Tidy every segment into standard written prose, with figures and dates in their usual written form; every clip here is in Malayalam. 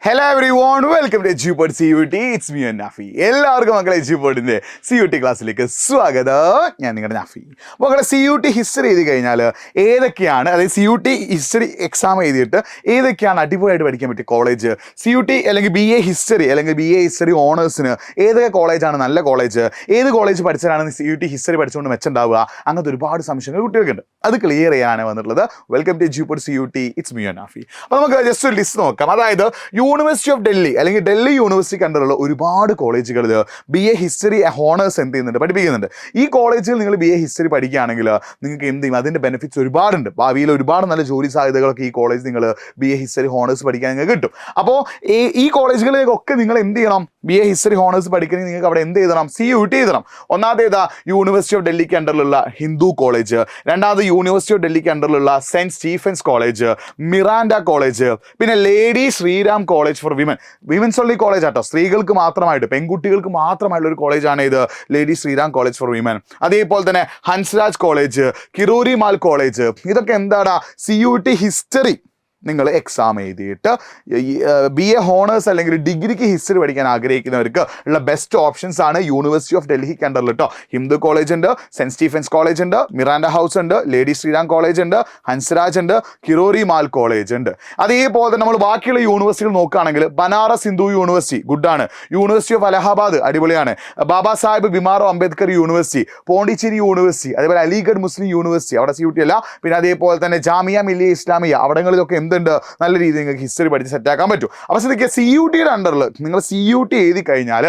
Hello everyone, welcome to Jupiter CUT. It's me and Nafi. എല്ലാവർക്കും മക്കളെ ജൂപ്പോർട്ടിൻ്റെ CUT ക്ലാസ്സിലേക്ക് സ്വാഗതം. ഞാൻ നിങ്ങളുടെ നാഫി. മക്കളെ CUT ഹിസ്റ്ററി എഴുതി കഴിഞ്ഞാൽ ഏതൊക്കെയാണ്, അതായത് CUT ഹിസ്റ്ററി എക്സാം എഴുതിയിട്ട് ഏതൊക്കെയാണ് അടിപൊളിയായിട്ട് പഠിക്കാൻ പറ്റിയ കോളേജ്, CUT അല്ലെങ്കിൽ BA ഹിസ്റ്ററി അല്ലെങ്കിൽ BA ഹിസ്റ്ററി ഓണേഴ്സിന് ഏതൊക്കെ കോളേജാണ് നല്ല കോളേജ്, ഏത് കോളേജ് പഠിച്ചാലാണ് CUT ഹിസ്റ്ററി പഠിച്ചുകൊണ്ട് മെച്ചുണ്ടാവുക, അങ്ങനത്തെ ഒരുപാട് സംശയങ്ങൾ കുട്ടികൾക്കുണ്ട്. അത് ക്ലിയർ ചെയ്യാനാണ് വന്നിട്ടുള്ളത്. വെൽക്കം ടു ജൂപ്പോർട്ട് CUT. It's me and Nafi. അപ്പോൾ നമുക്ക് ജസ്റ്റ് ഒരു ലിസ്റ്റ് നോക്കാം. അതായത് യൂണിവേഴ്സിറ്റി ഓഫ് ഡൽഹി അല്ലെങ്കിൽ ഡൽഹി യൂണിവേഴ്സിറ്റി അണ്ടറുള്ള ഒരുപാട് കോളേജുകളിൽ BA ഹിസ്റ്ററി ഹോണേഴ്സ് എന്ത് ചെയ്യുന്നുണ്ട്, പഠിപ്പിക്കുന്നുണ്ട്. ഈ കോളേജിൽ നിങ്ങൾ BA ഹിസ്റ്ററി പഠിക്കുകയാണെങ്കിൽ നിങ്ങൾക്ക് എന്ത് ചെയ്യും, അതിൻ്റെ ബെനിഫിറ്റ്സ് ഒരുപാടുണ്ട്. ഭാവിയിൽ ഒരുപാട് നല്ല ജോലി സാധ്യതകളൊക്കെ ഈ കോളേജ് നിങ്ങൾ BA ഹിസ്റ്ററി ഹോണേഴ്സ് പഠിക്കാൻ നിങ്ങൾക്ക് കിട്ടും. അപ്പോൾ ഈ കോളേജുകളിലേക്കൊക്കെ നിങ്ങൾ എന്ത് ചെയ്യണം, BA ഹിസ്റ്ററി ഹോണേഴ്സ് പഠിക്കണമെങ്കിൽ നിങ്ങൾക്ക് അവിടെ എന്ത് ചെയ്യണം, CUT എഴുതണം. ഒന്നാമത് യൂണിവേഴ്സിറ്റി ഓഫ് ഡൽഹിക്ക് അണ്ടറിലുള്ള ഹിന്ദു കോളേജ്, രണ്ടാമത് യൂണിവേഴ്സിറ്റി ഓഫ് ഡൽഹിക്ക് അണ്ടറിലുള്ള Saint Stephen's college, Miranda college, പിന്നെ lady Shriram college for women's only college ആട്ടോ, സ്ത്രീകൾക്ക് മാത്രമായിട്ട്, പെൺകുട്ടികൾക്ക് മാത്രമായിട്ടുള്ള ഒരു കോളേജാണ് ഇത് lady Shriram college for women. അതേപോലെ തന്നെ ഹൻസ്രാജ് കോളേജ്, കിറോരി മാൽ കോളേജ്. ഇതൊക്കെ എന്താടാ, CUT ഹിസ്റ്ററി നിങ്ങൾ എക്സാം എഴുതിയിട്ട് BA ഹോണേഴ്സ് അല്ലെങ്കിൽ ഡിഗ്രിക്ക് ഹിസ്റ്ററി പഠിക്കാൻ ആഗ്രഹിക്കുന്നവർക്ക് ഉള്ള ബെസ്റ്റ് ഓപ്ഷൻസ് ആണ് യൂണിവേഴ്സിറ്റി ഓഫ് ഡൽഹി അണ്ടറിൽ കേട്ടോ. ഹിന്ദു കോളേജ് ഉണ്ട്, സെൻറ്റ് സ്റ്റീഫൻസ് കോളേജ് ഉണ്ട്, മിറാൻഡ ഹൗസ് ഉണ്ട്, ലേഡി ശ്രീറാം കോളേജ് ഉണ്ട്, ഹൻസ്രാജ് ഉണ്ട്, കിറോരി മാൽ കോളേജ് ഉണ്ട്. അതേപോലെ തന്നെ നമ്മൾ ബാക്കിയുള്ള യൂണിവേഴ്സിറ്റികൾ നോക്കുകയാണെങ്കിൽ ബനാറസ് ഹിന്ദു യൂണിവേഴ്സിറ്റി ഗുഡാണ്, യൂണിവേഴ്സിറ്റി ഓഫ് അലഹാബാദ് അടിപൊളിയാണ്, ബാബാ സാഹിബ് ബിമാറോ അംബേദ്കർ യൂണിവേഴ്സിറ്റി, പോണ്ടിച്ചേരി യൂണിവേഴ്സിറ്റി, അതേപോലെ അലിഗഡ് മുസ്ലിം യൂണിവേഴ്സിറ്റി, അവിടെ CUT അല്ല. പിന്നെ അതേപോലെ തന്നെ ജാമിയ മില്ലിയ ഇസ്ലാമിയ, അവിടങ്ങളിലൊക്കെ എന്തുണ്ട്, നല്ല രീതിയിൽ നിങ്ങൾക്ക് ഹിസ്റ്ററി പഠിച്ച് സെറ്റാക്കാൻ പറ്റും. അപ്പോൾ ശ്രദ്ധിക്കുക, CUTയുടെ അണ്ടറിൽ നിങ്ങൾ CUT എഴുതി കഴിഞ്ഞാൽ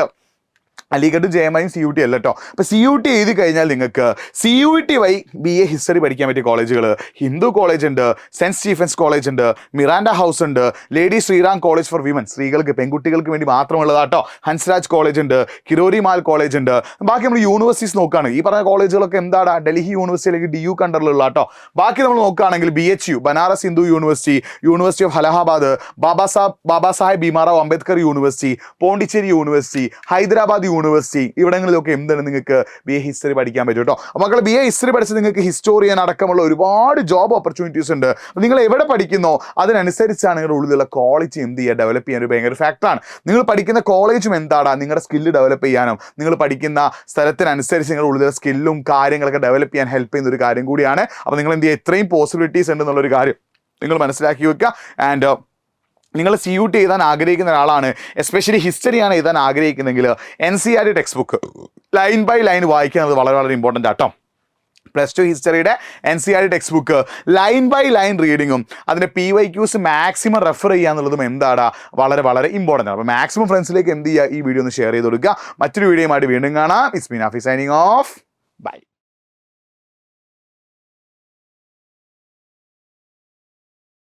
അലിഗഡ് ജയമയും CUT അല്ല കേട്ടോ. അപ്പോൾ CUT എഴുതി കഴിഞ്ഞാൽ നിങ്ങൾക്ക് CUT വഴി BA ഹിസ്റ്ററി പഠിക്കാൻ പറ്റിയ കോളേജുകൾ ഹിന്ദു കോളേജ് ഉണ്ട്, സെൻറ്റ് സ്റ്റീഫൻസ് കോളേജ് ഉണ്ട്, മിറാൻഡ ഹൗസ് ഉണ്ട്, lady Shriram college for women, സ്ത്രീകൾക്ക് പെൺകുട്ടികൾക്ക് വേണ്ടി മാത്രമുള്ളതാട്ടോ, ഹൻസ്രാജ് കോളേജ് ഉണ്ട്, കിറോരി മാൽ കോളേജ് ഉണ്ട്. ബാക്കി നമ്മൾ യൂണിവേഴ്സിറ്റീസ് നോക്കുകയാണെങ്കിൽ ഈ പറഞ്ഞ കോളേജുകളൊക്കെ എന്താണ്, ഡൽഹി യൂണിവേഴ്സിറ്റി അല്ലെങ്കിൽ DU അണ്ടറിലുള്ള കേട്ടോ. ബാക്കി നമ്മൾ നോക്കുകയാണെങ്കിൽ BHU Banaras Hindu university, university of Allahabad, Baba Sahib Bhimrao Ambedkar university, Pondicherry university, Hyderabad university, ഇവിടങ്ങളിലൊക്കെ എന്താണ് നിങ്ങൾക്ക് BA ഹിസ്റ്ററി പഠിക്കാൻ പറ്റും കേട്ടോ. മക്കൾ BA ഹിസ്റ്ററി പഠിച്ച് നിങ്ങൾക്ക് ഹിസ്റ്റോറിയൻ അടക്കമുള്ള ഒരുപാട് ജോബ് ഓപ്പർച്യൂണിറ്റീസ് ഉണ്ട്. നിങ്ങൾ എവിടെ പഠിക്കുന്നോ അതിനനുസരിച്ചാണ് നിങ്ങളുടെ ഉള്ളിലുള്ള ക്വാളിറ്റി എന്ത് ചെയ്യുക, ഡെവലപ്പ് ചെയ്യാൻ ഒരു ഭയങ്കര ഫാക്ടറാണ്. നിങ്ങൾ പഠിക്കുന്ന കോളേജും എന്താണ്, നിങ്ങളുടെ സ്കില്ല് ഡെവലപ്പ് ചെയ്യാനും നിങ്ങൾ പഠിക്കുന്ന സ്ഥലത്തിനനുസരിച്ച് നിങ്ങളുടെ ഉള്ളിലുള്ള സ്കില്ലും കാര്യങ്ങളൊക്കെ ഡെവലപ്പ് ചെയ്യാൻ ഹെൽപ്പ് ചെയ്യുന്ന ഒരു കാര്യം കൂടിയാണ്. അപ്പോൾ നിങ്ങൾ എന്ത് ചെയ്യുക, ഇത്രയും പോസിബിലിറ്റീസ് ഉണ്ടെന്നുള്ളൊരു കാര്യം നിങ്ങൾ മനസ്സിലാക്കി വെക്കുക. ആൻഡ് നിങ്ങൾ CUT എഴുതാൻ ആഗ്രഹിക്കുന്ന ഒരാളാണ്, എസ്പെഷ്യലി ഹിസ്റ്ററിയാണ് എഴുതാൻ ആഗ്രഹിക്കുന്നതെങ്കിൽ NCERT textbook line by line വായിക്കുന്നത് വളരെ വളരെ ഇമ്പോർട്ടൻ്റ് ആട്ടോ. +2 ഹിസ്റ്ററിയുടെ NCERT textbook line by line റീഡിങ്ങും അതിൻ്റെ PYQs മാക്സിമം റെഫർ ചെയ്യുക എന്നുള്ളതും എന്താണ് വളരെ വളരെ ഇമ്പോർട്ടൻ്റ് ആണ്. അപ്പോൾ മാക്സിമം ഫ്രണ്ട്സിലേക്ക് എന്ത് ചെയ്യുക, ഈ വീഡിയോ ഒന്ന് ഷെയർ ചെയ്ത് കൊടുക്കുക. മറ്റൊരു വീഡിയോയുമായിട്ട് വീണ്ടും കാണാം. It's me Nafi signing off. By.